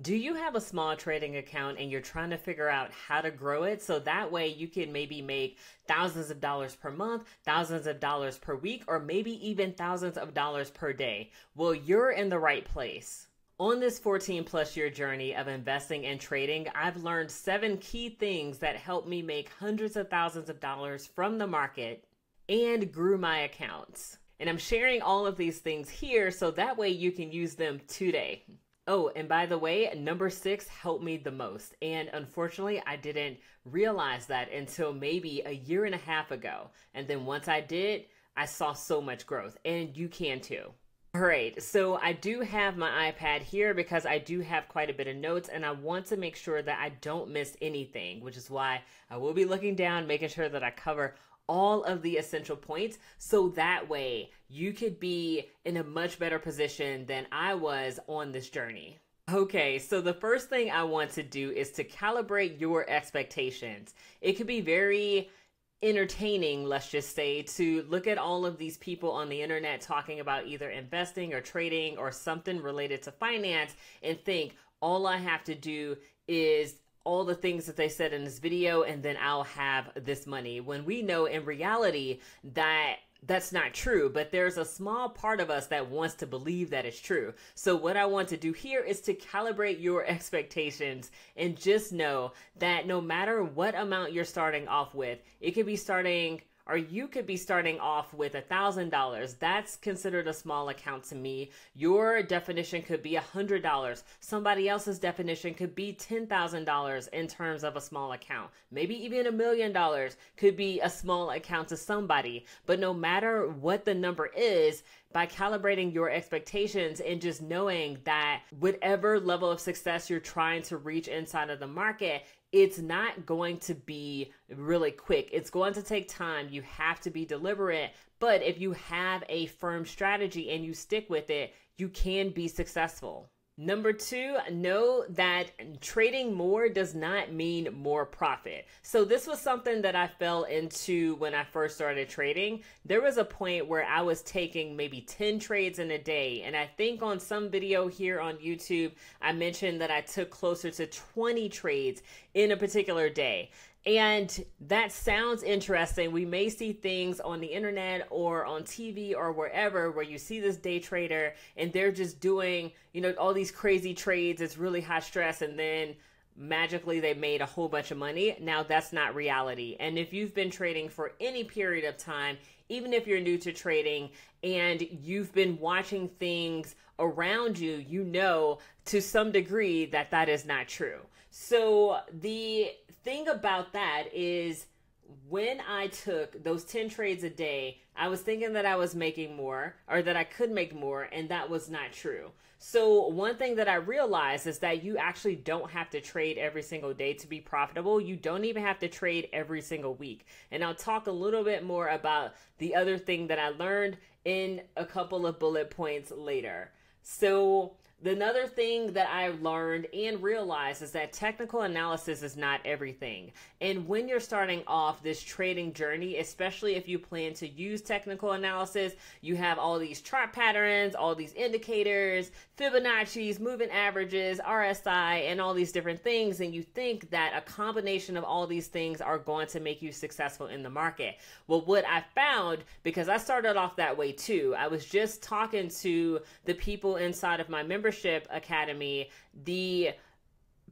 Do you have a small trading account and you're trying to figure out how to grow it so that way you can maybe make thousands of dollars per month, thousands of dollars per week, or maybe even thousands of dollars per day? Well, you're in the right place. On this 14 plus year journey of investing and trading, I've learned 7 key things that help me make hundreds of thousands of dollars from the market and grew my accounts. And I'm sharing all of these things here so that way you can use them today. Oh, and by the way, number 6 helped me the most. And unfortunately, I didn't realize that until maybe a year and a half ago. And then once I did, I saw so much growth, and you can too. All right, so I do have my iPad here because I do have quite a bit of notes and I want to make sure that I don't miss anything, which is why I will be looking down, making sure that I cover all of the essential points so that way you could be in a much better position than I was on this journey. Okay, so the first thing I want to do is to calibrate your expectations. It could be very entertaining, let's just say, to look at all of these people on the internet talking about either investing or trading or something related to finance and think all I have to do is all the things that they said in this video and then I'll have this money, when we know in reality that that's not true, but there's a small part of us that wants to believe that it's true. So what I want to do here is to calibrate your expectations and just know that no matter what amount you're starting off with, it could be starting, or you could be starting off with $1,000. That's considered a small account to me. Your definition could be $100. Somebody else's definition could be $10,000 in terms of a small account. Maybe even $1 million could be a small account to somebody. But no matter what the number is, by calibrating your expectations and just knowing that whatever level of success you're trying to reach inside of the market, it's not going to be really quick. It's going to take time. You have to be deliberate. But if you have a firm strategy and you stick with it, you can be successful. Number 2, know that trading more does not mean more profit. So this was something that I fell into when I first started trading. There was a point where I was taking maybe 10 trades in a day. And I think on some video here on YouTube, I mentioned that I took closer to 20 trades in a particular day. And that sounds interesting. We may see things on the internet or on TV or wherever where you see this day trader and they're just doing, all these crazy trades. It's really high stress. And then magically they made a whole bunch of money. Now that's not reality. And if you've been trading for any period of time, even if you're new to trading and you've been watching things around you, you know to some degree that that is not true. So the thing about that is when I took those 10 trades a day, I was thinking that I was making more or that I could make more, and that was not true. So one thing that I realized is that you actually don't have to trade every single day to be profitable. You don't even have to trade every single week. And I'll talk a little bit more about the other thing that I learned in a couple of bullet points later. So another thing that I learned and realized is that technical analysis is not everything. And when you're starting off this trading journey, especially if you plan to use technical analysis, you have all these chart patterns, all these indicators, Fibonacci's, moving averages, RSI, and all these different things. And you think that a combination of all these things are going to make you successful in the market. Well, what I found, because I started off that way too, I was just talking to the people inside of my membership academy. The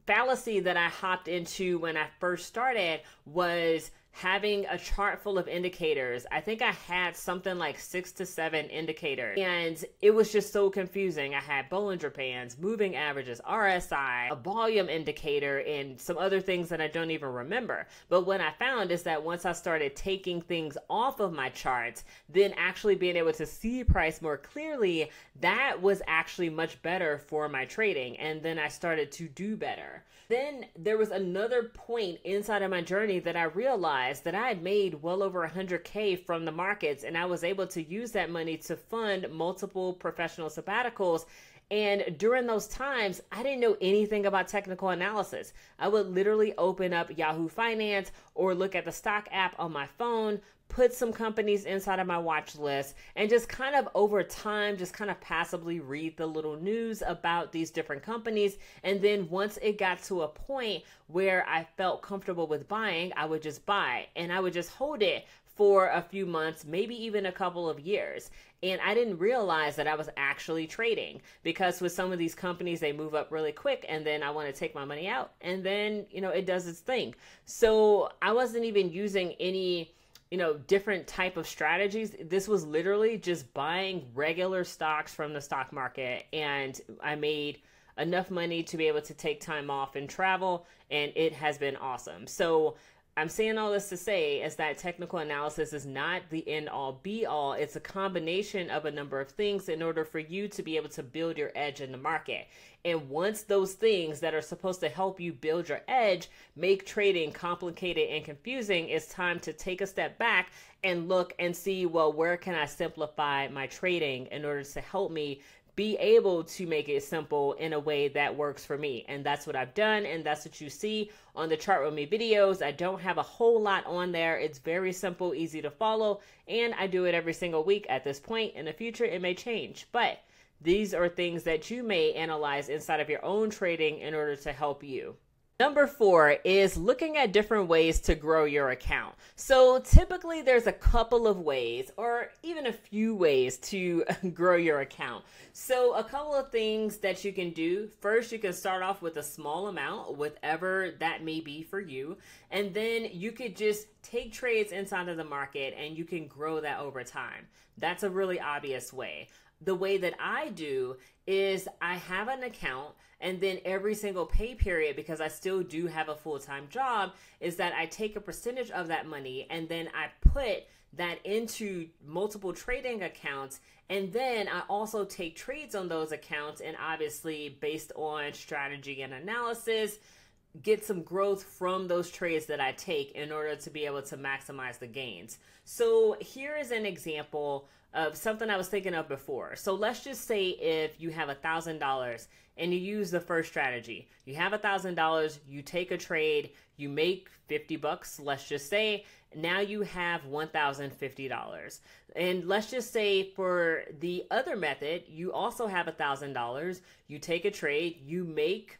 fallacy that I hopped into when I first started was having a chart full of indicators. I think I had something like 6 to 7 indicators, and it was just so confusing. I had Bollinger Bands, moving averages, RSI, a volume indicator, and some other things that I don't even remember. But what I found is that once I started taking things off of my charts, then actually being able to see price more clearly, that was actually much better for my trading. And then I started to do better. Then there was another point inside of my journey that I realized that I had made well over 100K from the markets, and I was able to use that money to fund multiple professional sabbaticals And during those times, I didn't know anything about technical analysis. I would literally open up Yahoo Finance or look at the stock app on my phone, put some companies inside of my watch list, and just kind of over time, just kind of passively read the little news about these different companies. And then once it got to a point where I felt comfortable with buying, I would just buy and I would just hold it for a few months, maybe even a couple of years. And I didn't realize that I was actually trading, because with some of these companies, they move up really quick and then I want to take my money out and then, it does its thing. So I wasn't even using any, different type of strategies. This was literally just buying regular stocks from the stock market. And I made enough money to be able to take time off and travel. And it has been awesome. So I'm saying all this to say is that technical analysis is not the end all be all. It's a combination of a number of things in order for you to be able to build your edge in the market. And once those things that are supposed to help you build your edge make trading complicated and confusing, it's time to take a step back and look and see, well, where can I simplify my trading in order to help me be able to make it simple in a way that works for me. And that's what I've done. And that's what you see on the Chart With Me videos. I don't have a whole lot on there. It's very simple, easy to follow. And I do it every single week at this point. In the future, it may change. But these are things that you may analyze inside of your own trading in order to help you. Number 4 is looking at different ways to grow your account. So typically there's a couple of ways or even a few ways to grow your account. So a couple of things that you can do. First, you can start off with a small amount, whatever that may be for you. And then you could just take trades inside of the market and you can grow that over time. That's a really obvious way. The way that I do is I have an account, and then every single pay period, because I still do have a full-time job, is that I take a percentage of that money and then I put that into multiple trading accounts. And then I also take trades on those accounts, and obviously based on strategy and analysis, get some growth from those trades that I take in order to be able to maximize the gains. So here is an example of something I was thinking of before. So let's just say if you have $1,000 and you use the first strategy. You have $1,000, you take a trade, you make $50, let's just say. Now you have $1,050. And let's just say for the other method, you also have $1,000, you take a trade, you make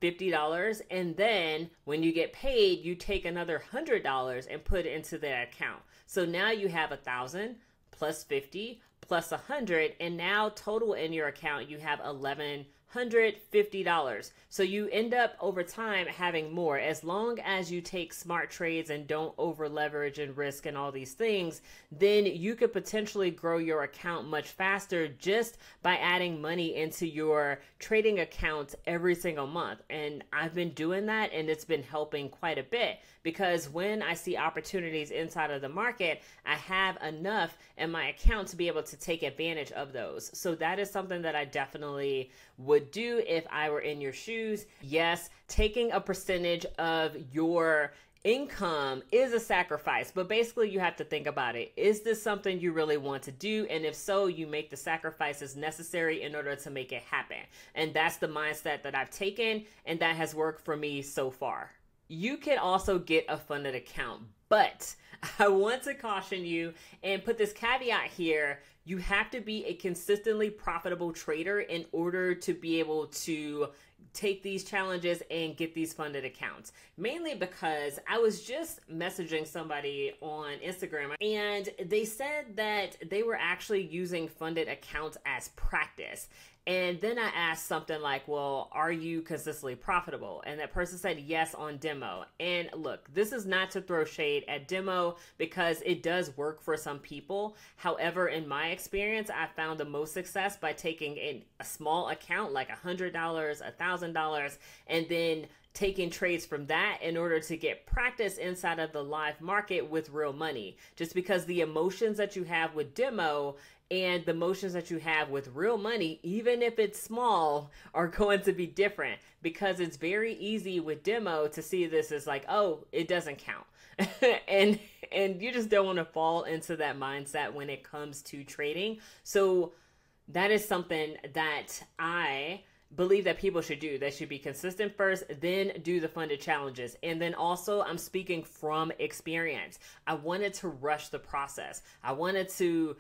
$50, and then when you get paid, you take another $100 and put it into that account. So now you have 1,000 plus 50 plus 100, and now total in your account you have $1,150. So you end up over time having more, as long as you take smart trades and don't over leverage and risk and all these things. Then you could potentially grow your account much faster just by adding money into your trading account every single month. And I've been doing that, and it's been helping quite a bit, because when I see opportunities inside of the market, I have enough in my account to be able to take advantage of those. So that is something that I definitely would do if I were in your shoes. Yes, taking a percentage of your income is a sacrifice, but basically you have to think about it. Is this something you really want to do? And if so, you make the sacrifices necessary in order to make it happen. And that's the mindset that I've taken, and that has worked for me so far. You can also get a funded account, but I want to caution you and put this caveat here. You have to be a consistently profitable trader in order to be able to take these challenges and get these funded accounts. Mainly because I was just messaging somebody on Instagram, and they said that they were actually using funded accounts as practice. And then I asked something like, well, are you consistently profitable? And that person said yes on demo. And look, this is not to throw shade at demo, because it does work for some people. However, in my experience, I found the most success by taking a small account, like $100, $1,000, and then taking trades from that in order to get practice inside of the live market with real money. Just because the emotions that you have with demo and the emotions that you have with real money, even if it's small, are going to be different, because it's very easy with demo to see this as like, oh, it doesn't count. and you just don't want to fall into that mindset when it comes to trading. So That is something that I believe that people should do. They should be consistent first, then do the funded challenges. And then also, I'm speaking from experience. I wanted to rush the process. I wanted to,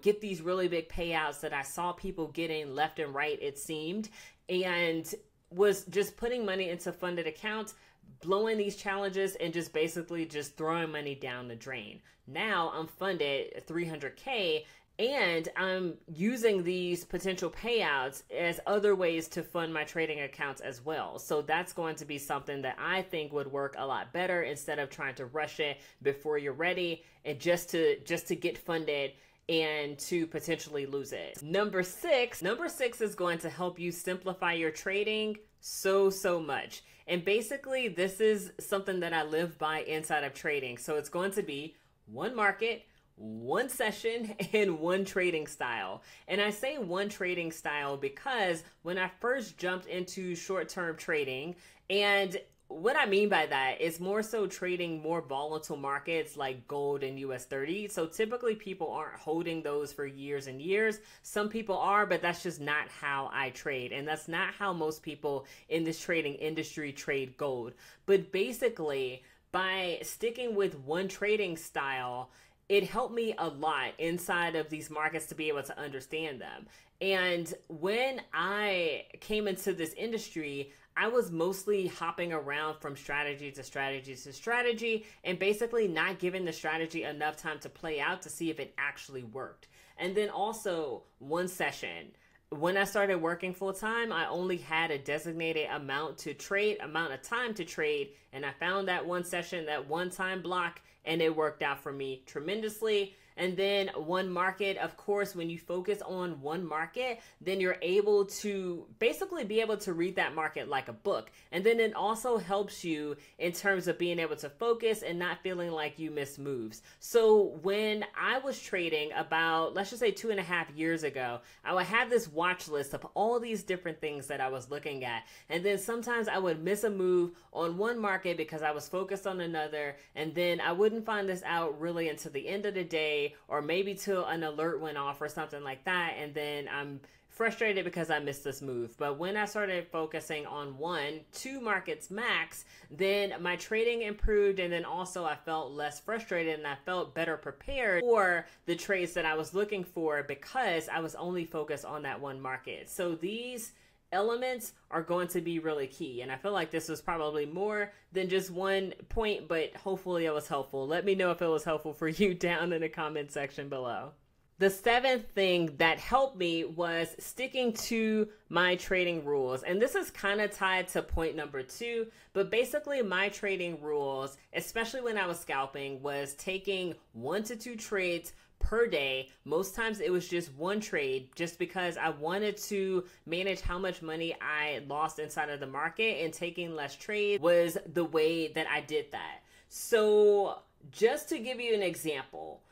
get these really big payouts that I saw people getting left and right, it seemed, and was just putting money into funded accounts, blowing these challenges, and just basically just throwing money down the drain. Now I'm funded $300K, and I'm using these potential payouts as other ways to fund my trading accounts as well. So that's going to be something that I think would work a lot better, instead of trying to rush it before you're ready and just to get funded and to potentially lose it. Number six is going to help you simplify your trading so much. And basically, this is something that I live by inside of trading. So it's going to be one market, one session, and one trading style. And I say one trading style because when I first jumped into short-term trading, and what I mean by that is more so trading more volatile markets like gold and US 30. So typically people aren't holding those for years and years. Some people are, but that's just not how I trade. And that's not how most people in this trading industry trade gold. But basically, by sticking with one trading style, it helped me a lot inside of these markets to be able to understand them. And when I came into this industry, I was mostly hopping around from strategy to strategy to strategy, and basically not giving the strategy enough time to play out to see if it actually worked. And then also one session. When I started working full time, I only had a designated amount of time to trade, and I found that one session, that one time block, and it worked out for me tremendously. And then one market, of course, when you focus on one market, then you're able to basically be able to read that market like a book. And then it also helps you in terms of being able to focus and not feeling like you miss moves. So when I was trading about, let's just say 2.5 years ago, I would have this watch list of all these different things that I was looking at. And then sometimes I would miss a move on one market because I was focused on another. And then I wouldn't find this out really until the end of the day, or maybe till an alert went off or something like that, and then I'm frustrated because I missed this move. But when I started focusing on 1-2 markets max, then my trading improved, and then also I felt less frustrated and I felt better prepared for the trades that I was looking for because I was only focused on that one market. So these elements are going to be really key. And I feel like this was probably more than just one point, but hopefully it was helpful. Let me know if it was helpful for you down in the comment section below. The seventh thing that helped me was sticking to my trading rules. And this is kind of tied to point number 2, but basically my trading rules, especially when I was scalping, was taking 1 to 2 trades per day. Most times it was just one trade, just because I wanted to manage how much money I lost inside of the market, and taking less trades was the way that I did that. So just to give you an example,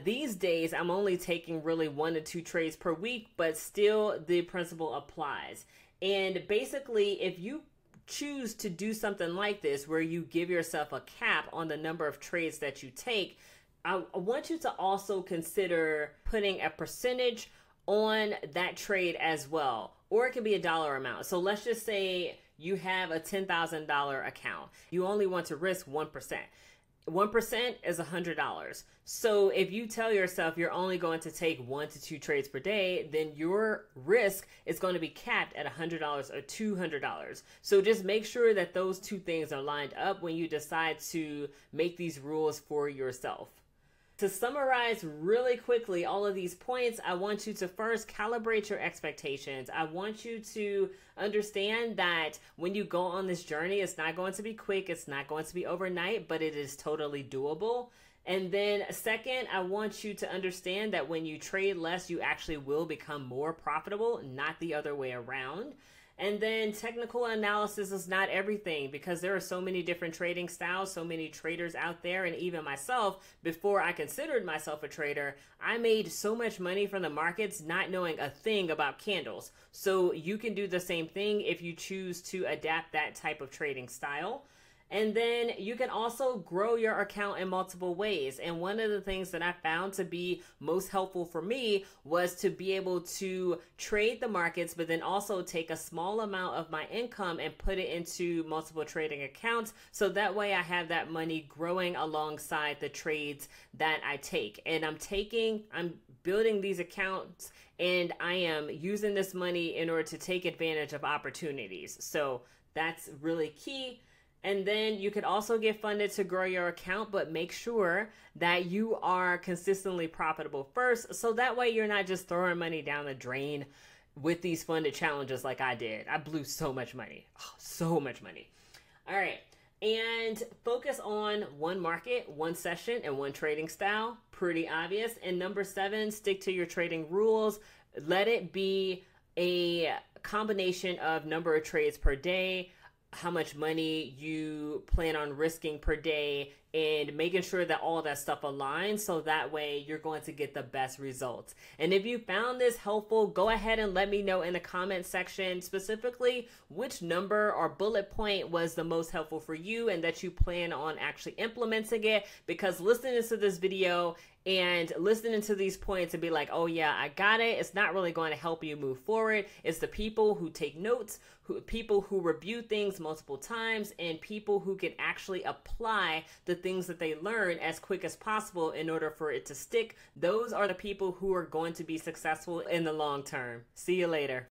these days I'm only taking really 1 to 2 trades per week, but still the principle applies. And basically, if you choose to do something like this, where you give yourself a cap on the number of trades that you take, I want you to also consider putting a percentage on that trade as well, or it can be a dollar amount. So let's just say you have a $10,000 account. You only want to risk 1%. 1% is $100. So if you tell yourself you're only going to take 1 to 2 trades per day, then your risk is going to be capped at $100 or $200. So just make sure that those two things are lined up when you decide to make these rules for yourself. To summarize really quickly all of these points, I want you to first calibrate your expectations. I want you to understand that when you go on this journey, it's not going to be quick, it's not going to be overnight, but it is totally doable. And then second, I want you to understand that when you trade less, you actually will become more profitable, not the other way around. And then technical analysis is not everything, because there are so many different trading styles, so many traders out there. And even myself, before I considered myself a trader, I made so much money from the markets not knowing a thing about candles. So you can do the same thing if you choose to adapt that type of trading style. And then you can also grow your account in multiple ways. And one of the things that I found to be most helpful for me was to be able to trade the markets, but then also take a small amount of my income and put it into multiple trading accounts. So that way I have that money growing alongside the trades that I take. And I'm building these accounts and I am using this money in order to take advantage of opportunities. So that's really key. And then you could also get funded to grow your account, but make sure that you are consistently profitable first. So that way you're not just throwing money down the drain with these funded challenges like I did. I blew so much money. Oh, so much money. All right. And focus on one market, one session, and one trading style. Pretty obvious. And number 7, stick to your trading rules. Let it be a combination of number of trades per day, how much money you plan on risking per day, and making sure that all that stuff aligns so that way you're going to get the best results. And if you found this helpful, go ahead and let me know in the comment section specifically which number or bullet point was the most helpful for you and that you plan on actually implementing it, because listening to this video and listening to these points and be like, oh yeah, I got it, it's not really going to help you move forward. It's the people who take notes, people who review things multiple times, and people who can actually apply the things that they learn as quick as possible in order for it to stick. Those are the people who are going to be successful in the long term. See you later.